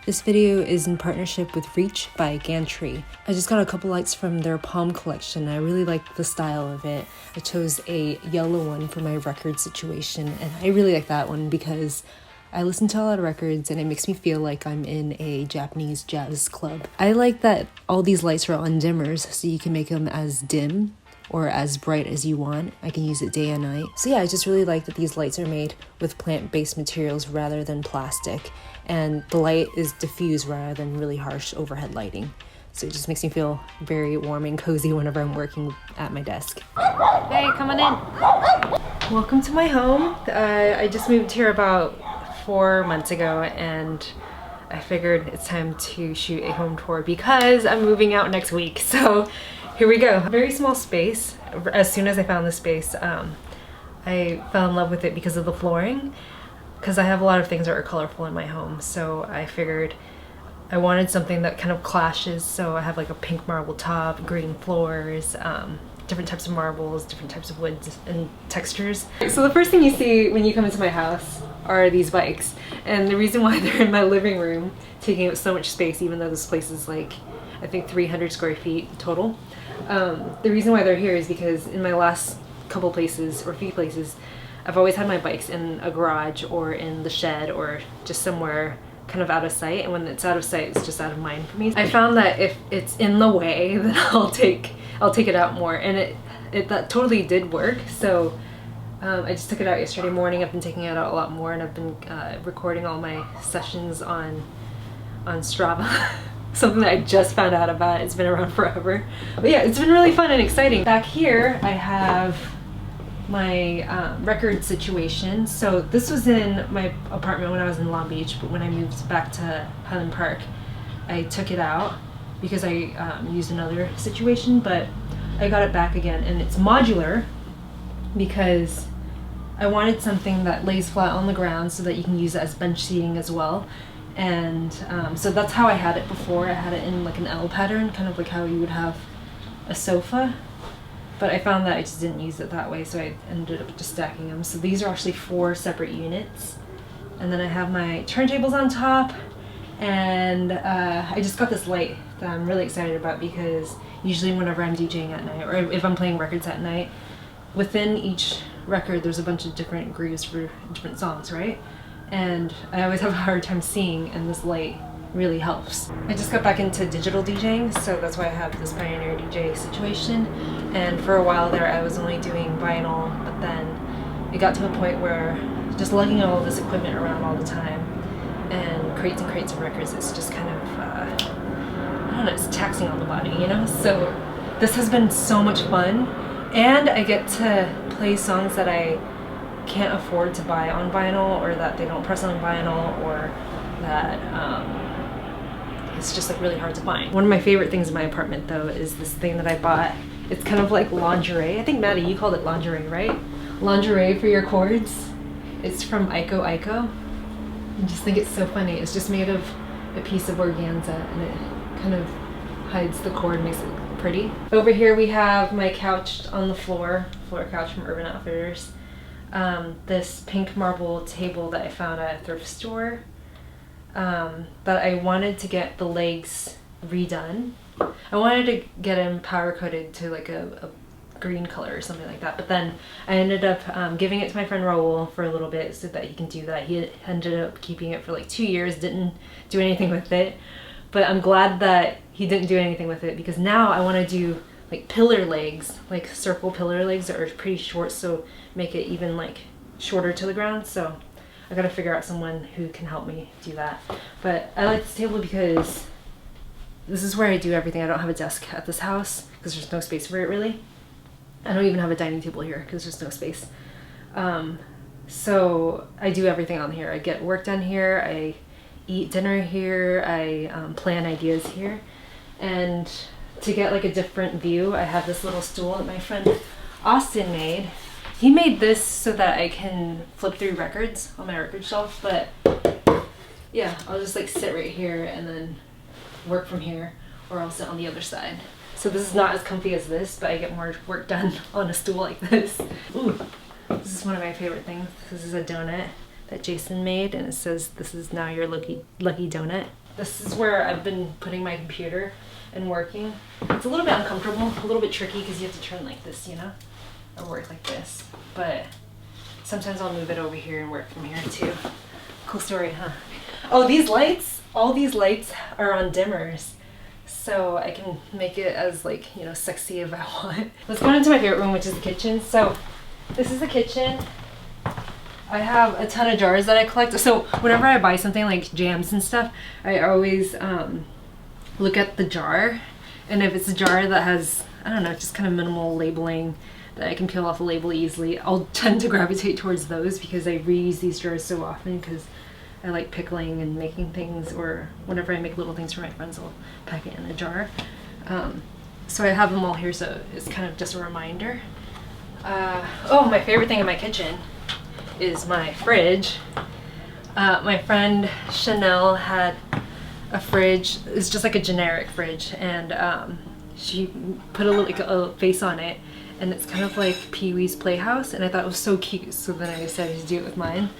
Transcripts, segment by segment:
This video is in partnership with Reach by Gantri. I just got a couple lights from their Palm collection. I really like the style of it. I chose a yellow one for my record situation, and I really like that one because I listen to a lot of records and it makes me feel like I'm in a Japanese jazz club. I like that all these lights are on dimmers, so you can make them as dim or as bright as you want. I can use it day and night. So yeah, I just really like that these lights are made with plant-based materials rather than plastic, and the light is diffused rather than really harsh overhead lighting. So it just makes me feel very warm and cozy whenever I'm working at my desk. Hey, come on in. Welcome to my home. I just moved here about 4 months ago, and I figured it's time to shoot a home tour because I'm moving out next week. So here we go. A very small space. As soon as I found this space, I fell in love with it because of the flooring, because I have a lot of things that are colorful in my home. So I figured I wanted something that kind of clashes. So I have like a pink marble top, green floors, different types of marbles, different types of woods and textures. So the first thing you see when you come into my house are these bikes. And the reason why they're in my living room, taking up so much space, even though this place is like, I think 300 square feet total. The reason why they're here is because in my last couple places, or few places, I've always had my bikes in a garage or in the shed or just somewhere kind of out of sight. And when it's out of sight, it's just out of mind for me. I found that if it's in the way, then I'll take it out more. And that totally did work. So I just took it out yesterday morning. I've been taking it out a lot more, and I've been recording all my sessions on Strava. Something that I just found out about. It's been around forever. But yeah, it's been really fun and exciting. Back here, I have my record situation. So this was in my apartment when I was in Long Beach, but when I moved back to Highland Park, I took it out because I used another situation, but I got it back again, and it's modular because I wanted something that lays flat on the ground so that you can use it as bench seating as well. And so that's how I had it before. I had it in like an L pattern, kind of like how you would have a sofa. But I found that I just didn't use it that way, so I ended up just stacking them. So these are actually 4 separate units. And then I have my turntables on top, and I just got this light that I'm really excited about because usually whenever I'm DJing at night, or if I'm playing records at night, within each record there's a bunch of different grooves for different songs, right? And I always have a hard time seeing, and this light really helps. I just got back into digital DJing, so that's why I have this Pioneer DJ situation. And for a while there I was only doing vinyl, but then it got to a point where just lugging all of this equipment around all the time and crates of records, it's just kind of, I don't know, it's taxing on the body, you know? So this has been so much fun, and I get to play songs that I can't afford to buy on vinyl, or that they don't press on vinyl, or that it's just like really hard to find. One of my favorite things in my apartment though is this thing that I bought. It's kind of like lingerie. I think Maddie, you called it lingerie, right? Lingerie for your cords. It's from Ico. I just think it's so funny. It's just made of a piece of organza, and it kind of hides the cord, makes it pretty. Over here we have my couch on the floor couch from Urban Outfitters. This pink marble table that I found at a thrift store, that I wanted to get the legs redone. I wanted to get them powder coated to like a green color or something like that, but then I ended up giving it to my friend Raul for a little bit so that he can do that. He ended up keeping it for like 2 years, didn't do anything with it, but I'm glad that he didn't do anything with it, because now I want to do like pillar legs, like circle pillar legs that are pretty short, so make it even like shorter to the ground. So I gotta figure out someone who can help me do that. But I like this table because this is where I do everything. I don't have a desk at this house because there's no space for it really. I don't even have a dining table here because there's no space. So I do everything on here. I get work done here, I eat dinner here, I plan ideas here. And to get like a different view, I have this little stool that my friend Austin made. He made this so that I can flip through records on my record shelf, but yeah, I'll just like sit right here and then work from here, or I'll sit on the other side. So this is not as comfy as this, but I get more work done on a stool like this. Ooh, this is one of my favorite things. This is a donut that Jason made, and it says, "This is now your lucky donut." This is where I've been putting my computer and working. It's a little bit uncomfortable, a little bit tricky because you have to turn like this, you know, or work like this. But sometimes I'll move it over here and work from here too. Cool story, huh? Oh, these lights, all these lights are on dimmers. So I can make it as like, you know, sexy if I want. Let's go into my favorite room, which is the kitchen. So this is the kitchen. I have a ton of jars that I collect. So whenever I buy something like jams and stuff, I always look at the jar. And if it's a jar that has, I don't know, just kind of minimal labeling that I can peel off the label easily, I'll tend to gravitate towards those because I reuse these jars so often because I like pickling and making things, or whenever I make little things for my friends, I'll pack it in a jar. So I have them all here, so it's kind of just a reminder. Oh, my favorite thing in my kitchen is my fridge. My friend Chanel had a fridge. It's just like a generic fridge, and she put a face on it, and it's kind of like Pee-wee's Playhouse, and I thought it was so cute, so then I decided to do it with mine.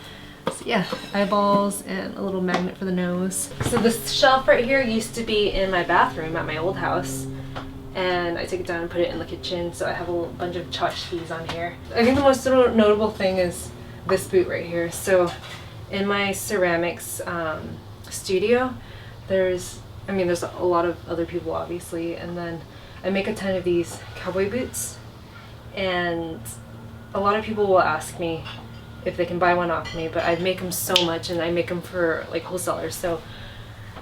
So yeah, eyeballs and a little magnet for the nose. So this shelf right here used to be in my bathroom at my old house, and I took it down and put it in the kitchen, so I have a bunch of tchotchkes on here. I think the most notable thing is this boot right here. So in my ceramics studio, there's a lot of other people obviously, and then I make a ton of these cowboy boots, and a lot of people will ask me if they can buy one off me, but I make them so much, and I make them for like wholesalers, so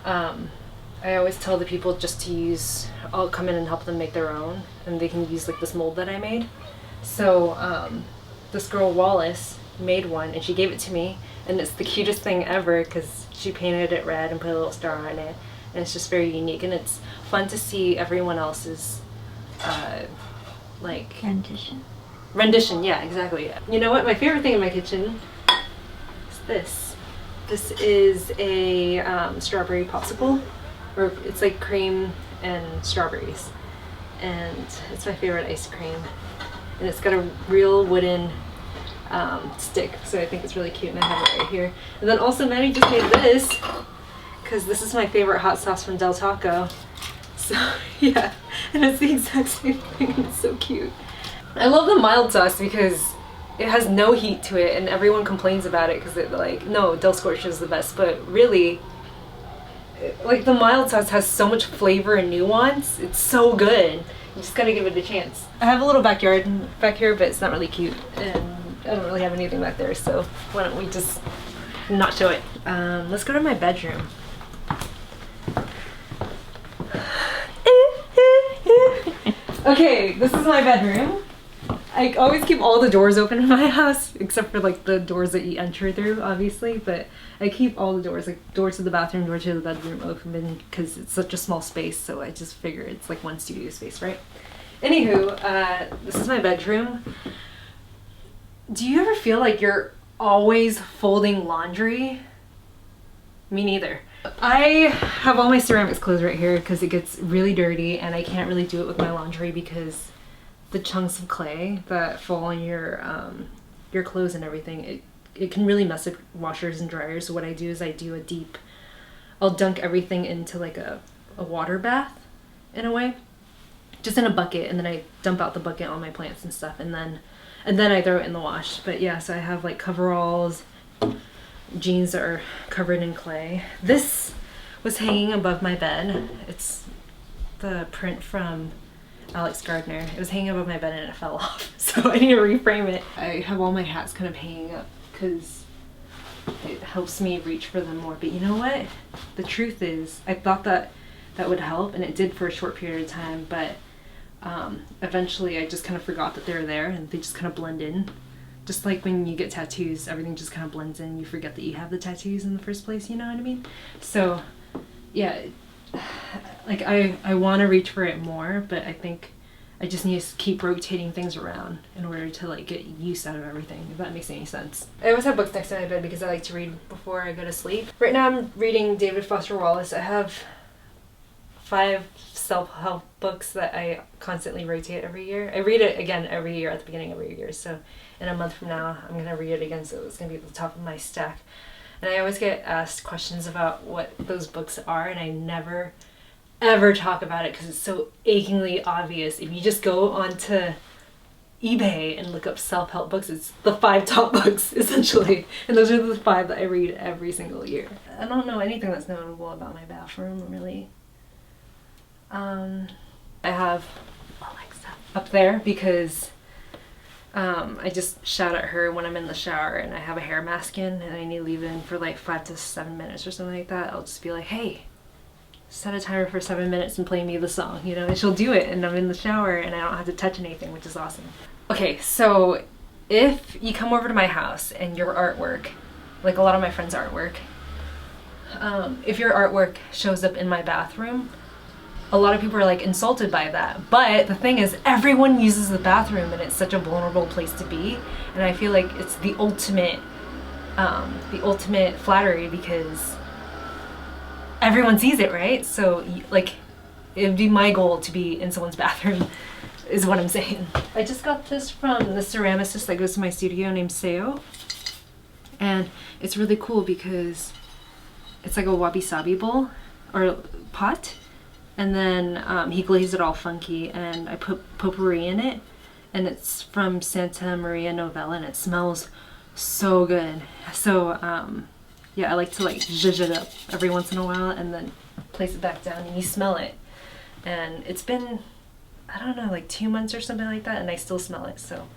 I always tell the people just to use, I'll come in and help them make their own, and they can use like this mold that I made. So this girl Wallace made one, and she gave it to me, and it's the cutest thing ever because she painted it red and put a little star on it, and it's just very unique, and it's fun to see everyone else's like rendition. Yeah, exactly. You know what, my favorite thing in my kitchen is this. This is a strawberry popsicle, or it's like cream and strawberries, and it's my favorite ice cream, and it's got a real wooden stick, so I think it's really cute, and I have it right here. And then also Maddie just made this because this is my favorite hot sauce from Del Taco, so yeah, and it's the exact same thing, and it's so cute. I love the mild sauce because it has no heat to it, and everyone complains about it because they're like, no, Del Scorcho is the best, but really, like, the mild sauce has so much flavor and nuance. It's so good. You just gotta give it a chance. I have a little backyard back here, but it's not really cute, and I don't really have anything back there, so why don't we just not show it. Let's go to my bedroom. Okay, this is my bedroom. I always keep all the doors open in my house, except for like the doors that you enter through, obviously, but I keep all the doors, like door to the bathroom, door to the bedroom open because it's such a small space, so I just figure it's like one studio space, right? Anywho, this is my bedroom. Do you ever feel like you're always folding laundry? Me neither. I have all my ceramics clothes right here because it gets really dirty, and I can't really do it with my laundry because the chunks of clay that fall on your clothes and everything, it can really mess up washers and dryers. So what I do is I'll dunk everything into like a water bath in a way, just in a bucket, and then I dump out the bucket on my plants and stuff, and then I throw it in the wash. But yeah, so I have like coveralls, jeans that are covered in clay. This was hanging above my bed. It's the print from Alex Gardner. It was hanging above my bed and it fell off, so I need to reframe it. I have all my hats kind of hanging up because it helps me reach for them more. But you know what? The truth is, I thought that would help, and it did for a short period of time, but eventually I just kind of forgot that they were there, and they just kind of blend in. Just like when you get tattoos, everything just kind of blends in. You forget that you have the tattoos in the first place, you know what I mean? So yeah, like I want to reach for it more, but I think I just need to keep rotating things around in order to like get use out of everything, if that makes any sense. I always have books next to my bed because I like to read before I go to sleep. Right now I'm reading David Foster Wallace. I have 5 self-help books that I constantly rotate every year. I read it again every year at the beginning of every year, so in a month from now I'm going to read it again, so it's going to be at the top of my stack. And I always get asked questions about what those books are, and I never ever talk about it because it's so achingly obvious. If you just go onto eBay and look up self-help books, it's the 5 top books essentially, and those are the 5 that I read every single year. I don't know anything that's notable about my bathroom really. I have Alexa up there because I just shout at her when I'm in the shower and I have a hair mask in and I need to leave it in for like 5 to 7 minutes or something like that. I'll just be like, hey, set a timer for 7 minutes and play me the song, you know, and she'll do it, and I'm in the shower and I don't have to touch anything, which is awesome. Okay, so if you come over to my house and your artwork, like a lot of my friends' artwork, if your artwork shows up in my bathroom, a lot of people are like insulted by that. But the thing is, everyone uses the bathroom and it's such a vulnerable place to be, and I feel like it's the ultimate flattery because everyone sees it, right? So like, it'd be my goal to be in someone's bathroom, is what I'm saying. I just got this from the ceramicist that goes to my studio named Seo, and it's really cool because it's like a wabi-sabi bowl or pot, and then he glazed it all funky, and I put potpourri in it, and it's from Santa Maria Novella, and it smells so good. So yeah, I like to like zhuzh it up every once in a while and then place it back down, and you smell it. And it's been, I don't know, like 2 months or something like that, and I still smell it, so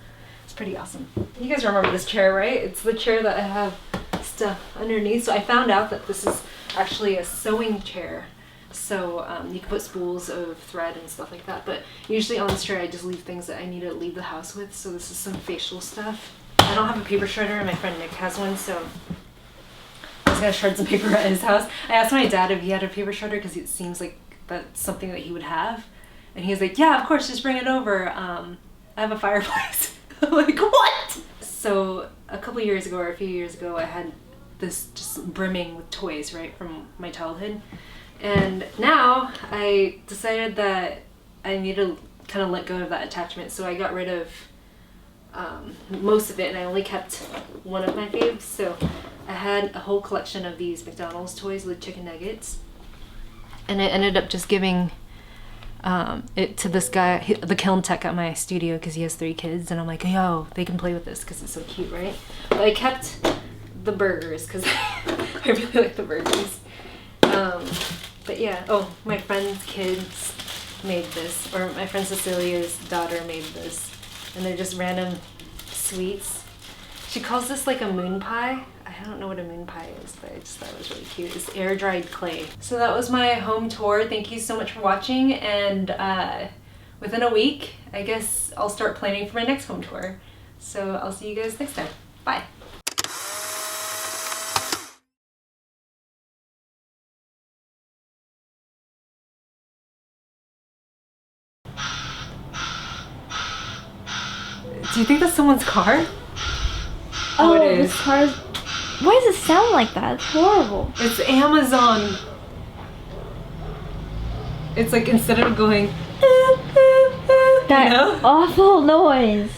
it's pretty awesome. You guys remember this chair, right? It's the chair that I have stuff underneath. So I found out that this is actually a sewing chair. So you can put spools of thread and stuff like that, but usually on this chair I just leave things that I need to leave the house with. So this is some facial stuff. I don't have a paper shredder, and my friend Nick has one, so I was gonna shred some paper at his house. I asked my dad if he had a paper shredder because it seems like that's something that he would have, and he was like, yeah, of course, just bring it over. I have a fireplace. I'm like, what? So a couple years ago, or a few years ago, I had this just brimming with toys, right, from my childhood. And now I decided that I need to kind of let go of that attachment, so I got rid of most of it, and I only kept one of my faves. So I had a whole collection of these McDonald's toys with chicken nuggets, and I ended up just giving it to this guy, the kiln tech at my studio, because he has 3 kids, and I'm like, yo, they can play with this because it's so cute, right? But I kept the burgers because I really like the burgers. But yeah, oh, my friend's kids made this, or my friend Cecilia's daughter made this, and they're just random sweets. She calls this like a moon pie. I don't know what a moon pie is, but I just thought it was really cute. It's air-dried clay. So that was my home tour. Thank you so much for watching, and within a week, I guess I'll start planning for my next home tour. So I'll see you guys next time. Bye. Do you think that's someone's car? Oh, it is. This car is... Why does it sound like that? It's horrible. It's Amazon. It's like, instead of going, That you know? awful noise.